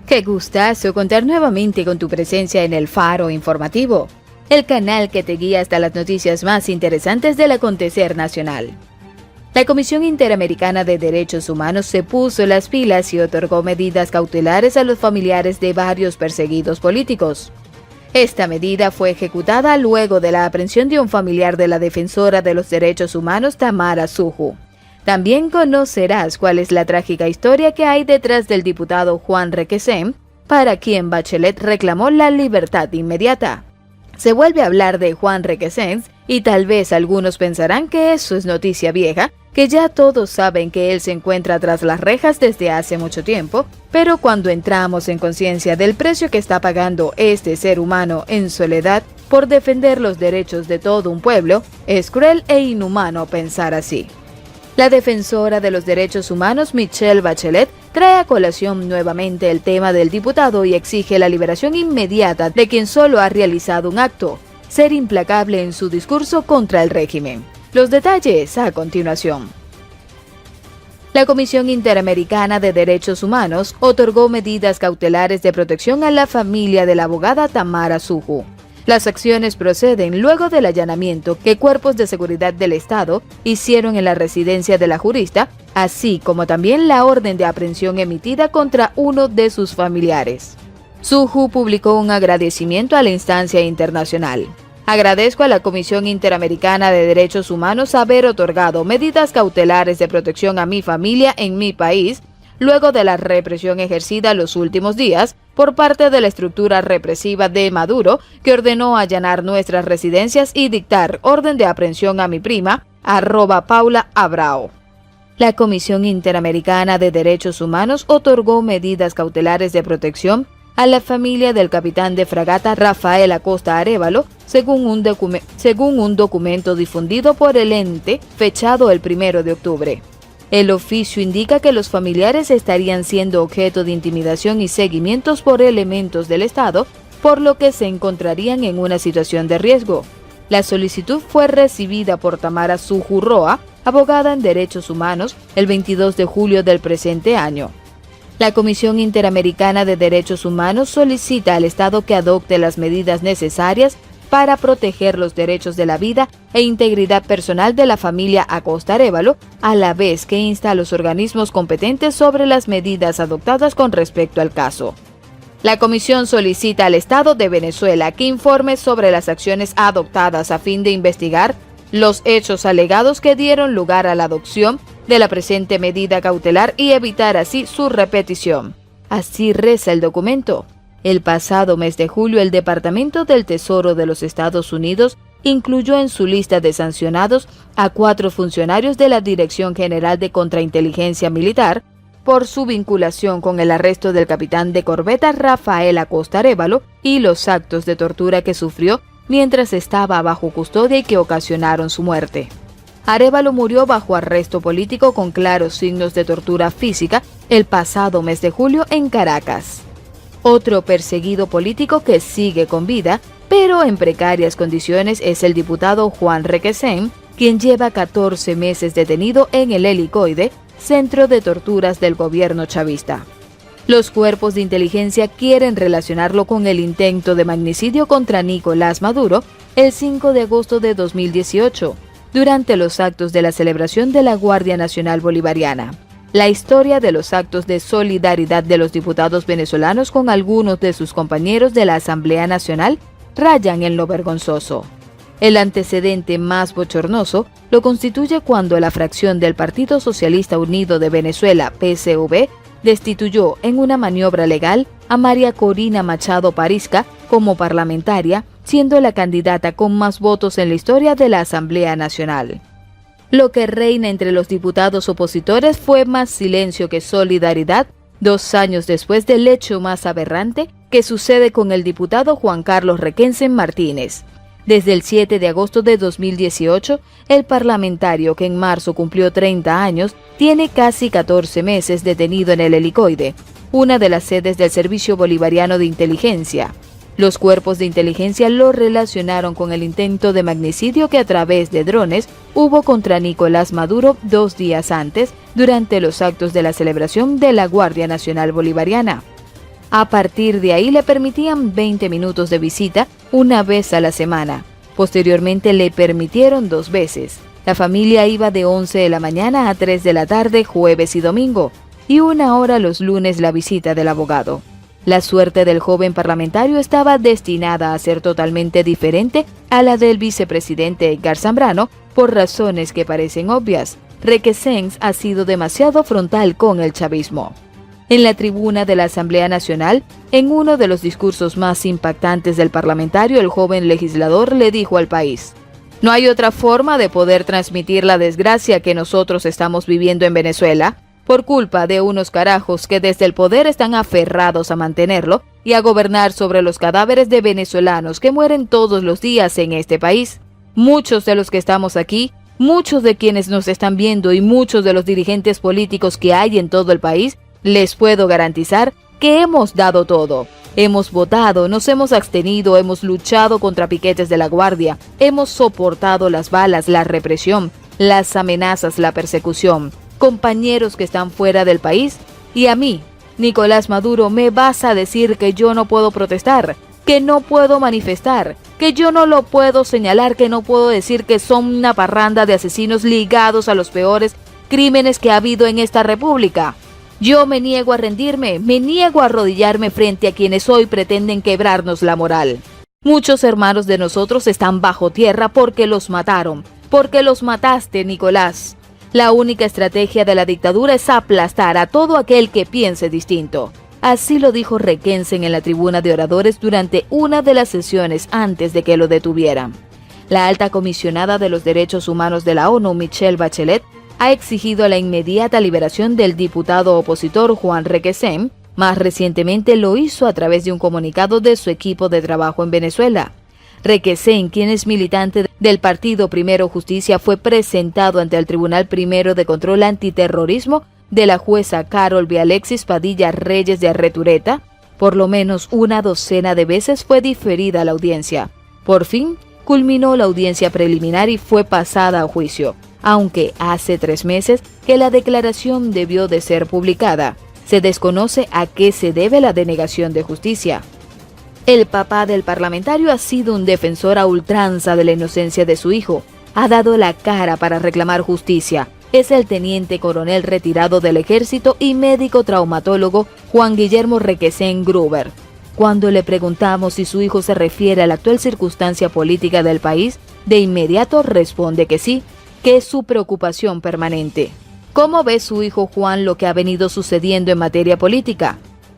Qué gustazo contar nuevamente con tu presencia en el Faro Informativo, el canal que te guía hasta las noticias más interesantes del acontecer nacional. La Comisión Interamericana de Derechos Humanos se puso las pilas y otorgó medidas cautelares a los familiares de varios perseguidos políticos. Esta medida fue ejecutada luego de la aprehensión de un familiar de la defensora de los derechos humanos, Tamara Suju. También conocerás cuál es la trágica historia que hay detrás del diputado Juan Requesens, para quien Bachelet reclamó la libertad inmediata. Se vuelve a hablar de Juan Requesens y tal vez algunos pensarán que eso es noticia vieja, que ya todos saben que él se encuentra tras las rejas desde hace mucho tiempo, pero cuando entramos en conciencia del precio que está pagando este ser humano en soledad por defender los derechos de todo un pueblo, es cruel e inhumano pensar así. La defensora de los derechos humanos, Michelle Bachelet, trae a colación nuevamente el tema del diputado y exige la liberación inmediata de quien solo ha realizado un acto, ser implacable en su discurso contra el régimen. Los detalles a continuación. La Comisión Interamericana de Derechos Humanos otorgó medidas cautelares de protección a la familia de la abogada Tamara Suju. Las acciones proceden luego del allanamiento que cuerpos de seguridad del Estado hicieron en la residencia de la jurista, así como también la orden de aprehensión emitida contra uno de sus familiares. Suju publicó un agradecimiento a la instancia internacional. Agradezco a la Comisión Interamericana de Derechos Humanos haber otorgado medidas cautelares de protección a mi familia en mi país, luego de la represión ejercida los últimos días por parte de la estructura represiva de Maduro, que ordenó allanar nuestras residencias y dictar orden de aprehensión a mi prima, @Paula Abrao. La Comisión Interamericana de Derechos Humanos otorgó medidas cautelares de protección a la familia del capitán de fragata Rafael Acosta Arévalo, según un documento difundido por el ente, fechado el 1 de octubre. El oficio indica que los familiares estarían siendo objeto de intimidación y seguimientos por elementos del Estado, por lo que se encontrarían en una situación de riesgo. La solicitud fue recibida por Tamara Suju Roa, abogada en derechos humanos, el 22 de julio del presente año. La Comisión Interamericana de Derechos Humanos solicita al Estado que adopte las medidas necesarias para proteger los derechos de la vida e integridad personal de la familia Acosta Arévalo, a la vez que insta a los organismos competentes sobre las medidas adoptadas con respecto al caso. La comisión solicita al Estado de Venezuela que informe sobre las acciones adoptadas a fin de investigar los hechos alegados que dieron lugar a la adopción de la presente medida cautelar y evitar así su repetición. Así reza el documento. El pasado mes de julio, el Departamento del Tesoro de los Estados Unidos incluyó en su lista de sancionados a 4 funcionarios de la Dirección General de Contrainteligencia Militar por su vinculación con el arresto del capitán de corbeta Rafael Acosta Arévalo y los actos de tortura que sufrió mientras estaba bajo custodia y que ocasionaron su muerte. Arévalo murió bajo arresto político con claros signos de tortura física el pasado mes de julio en Caracas. Otro perseguido político que sigue con vida, pero en precarias condiciones, es el diputado Juan Requesens, quien lleva 14 meses detenido en el Helicoide, centro de torturas del gobierno chavista. Los cuerpos de inteligencia quieren relacionarlo con el intento de magnicidio contra Nicolás Maduro el 5 de agosto de 2018, durante los actos de la celebración de la Guardia Nacional Bolivariana. La historia de los actos de solidaridad de los diputados venezolanos con algunos de sus compañeros de la Asamblea Nacional rayan en lo vergonzoso. El antecedente más bochornoso lo constituye cuando la fracción del Partido Socialista Unido de Venezuela, PSUV, destituyó en una maniobra legal a María Corina Machado Parizca como parlamentaria, siendo la candidata con más votos en la historia de la Asamblea Nacional. Lo que reina entre los diputados opositores fue más silencio que solidaridad 2 años después del hecho más aberrante que sucede con el diputado Juan Carlos Requesens Martínez. Desde el 7 de agosto de 2018, el parlamentario, que en marzo cumplió 30 años, tiene casi 14 meses detenido en el Helicoide, una de las sedes del Servicio Bolivariano de Inteligencia. Los cuerpos de inteligencia lo relacionaron con el intento de magnicidio que a través de drones hubo contra Nicolás Maduro 2 días antes, durante los actos de la celebración de la Guardia Nacional Bolivariana. A partir de ahí le permitían 20 minutos de visita una vez a la semana. Posteriormente le permitieron 2 veces. La familia iba de 11 de la mañana a 3 de la tarde, jueves y domingo, y 1 hora los lunes la visita del abogado. La suerte del joven parlamentario estaba destinada a ser totalmente diferente a la del vicepresidente Edgar Zambrano por razones que parecen obvias. Requesens ha sido demasiado frontal con el chavismo. En la tribuna de la Asamblea Nacional, en uno de los discursos más impactantes del parlamentario, el joven legislador le dijo al país: "No hay otra forma de poder transmitir la desgracia que nosotros estamos viviendo en Venezuela, por culpa de unos carajos que desde el poder están aferrados a mantenerlo y a gobernar sobre los cadáveres de venezolanos que mueren todos los días en este país. Muchos de los que estamos aquí, muchos de quienes nos están viendo y muchos de los dirigentes políticos que hay en todo el país, les puedo garantizar que hemos dado todo. Hemos votado, nos hemos abstenido, hemos luchado contra piquetes de la guardia, hemos soportado las balas, la represión, las amenazas, la persecución. Compañeros que están fuera del país, y a mí, Nicolás Maduro, me vas a decir que yo no puedo protestar, que no puedo manifestar, que yo no lo puedo señalar, que no puedo decir que son una parranda de asesinos ligados a los peores crímenes que ha habido en esta república. Yo me niego a rendirme, me niego a arrodillarme frente a quienes hoy pretenden quebrarnos la moral. Muchos hermanos de nosotros están bajo tierra porque los mataron, porque los mataste, Nicolás. La única estrategia de la dictadura es aplastar a todo aquel que piense distinto". Así lo dijo Requesens en la tribuna de oradores durante una de las sesiones antes de que lo detuvieran. La alta comisionada de los Derechos Humanos de la ONU, Michelle Bachelet, ha exigido la inmediata liberación del diputado opositor Juan Requesens. Más recientemente lo hizo a través de un comunicado de su equipo de trabajo en Venezuela. Requesens, quien es militante del Partido Primero Justicia, fue presentado ante el Tribunal Primero de Control Antiterrorismo de la jueza Carol B. Alexis Padilla Reyes de Arretureta. Por lo menos una docena de veces fue diferida la audiencia. Por fin, culminó la audiencia preliminar y fue pasada a juicio, aunque hace 3 meses que la declaración debió de ser publicada. Se desconoce a qué se debe la denegación de justicia. El papá del parlamentario ha sido un defensor a ultranza de la inocencia de su hijo. Ha dado la cara para reclamar justicia. Es el teniente coronel retirado del ejército y médico traumatólogo Juan Guillermo Requesens Gruber. Cuando le preguntamos si su hijo se refiere a la actual circunstancia política del país, de inmediato responde que sí, que es su preocupación permanente. ¿Cómo ve su hijo Juan lo que ha venido sucediendo en materia política?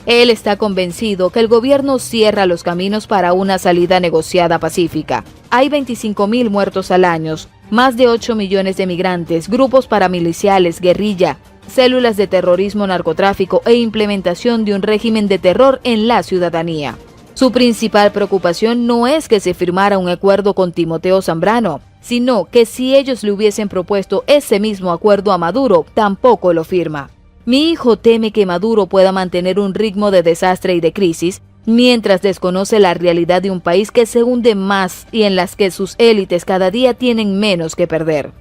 Él está convencido que el gobierno cierra los caminos para una salida negociada pacífica. Hay 25.000 muertos al año, más de 8 millones de migrantes, grupos paramiliciales, guerrilla, células de terrorismo, narcotráfico e implementación de un régimen de terror en la ciudadanía. Su principal preocupación no es que se firmara un acuerdo con Timoteo Zambrano, sino que si ellos le hubiesen propuesto ese mismo acuerdo a Maduro, tampoco lo firma. Mi hijo teme que Maduro pueda mantener un ritmo de desastre y de crisis, mientras desconoce la realidad de un país que se hunde más y en las que sus élites cada día tienen menos que perder.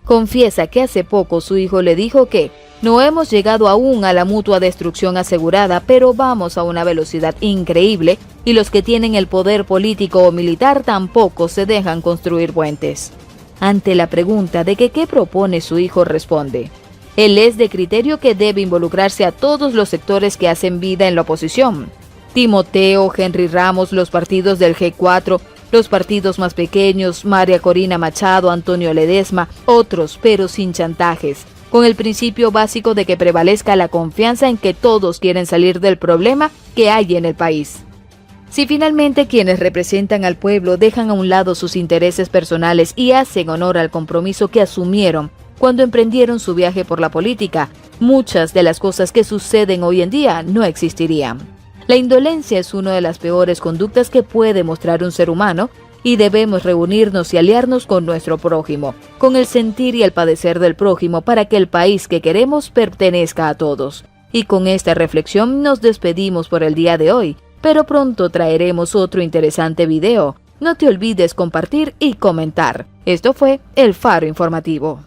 Confiesa que hace poco su hijo le dijo que no hemos llegado aún a la mutua destrucción asegurada, pero vamos a una velocidad increíble y los que tienen el poder político o militar tampoco se dejan construir puentes. Ante la pregunta de que qué propone su hijo, responde: él es de criterio que debe involucrarse a todos los sectores que hacen vida en la oposición. Timoteo, Henry Ramos, los partidos del G4, los partidos más pequeños, María Corina Machado, Antonio Ledesma, otros, pero sin chantajes, con el principio básico de que prevalezca la confianza en que todos quieren salir del problema que hay en el país. Si finalmente quienes representan al pueblo dejan a un lado sus intereses personales y hacen honor al compromiso que asumieron cuando emprendieron su viaje por la política, muchas de las cosas que suceden hoy en día no existirían. La indolencia es una de las peores conductas que puede mostrar un ser humano y debemos reunirnos y aliarnos con nuestro prójimo, con el sentir y el padecer del prójimo para que el país que queremos pertenezca a todos. Y con esta reflexión nos despedimos por el día de hoy, pero pronto traeremos otro interesante video. No te olvides compartir y comentar. Esto fue El Faro Informativo.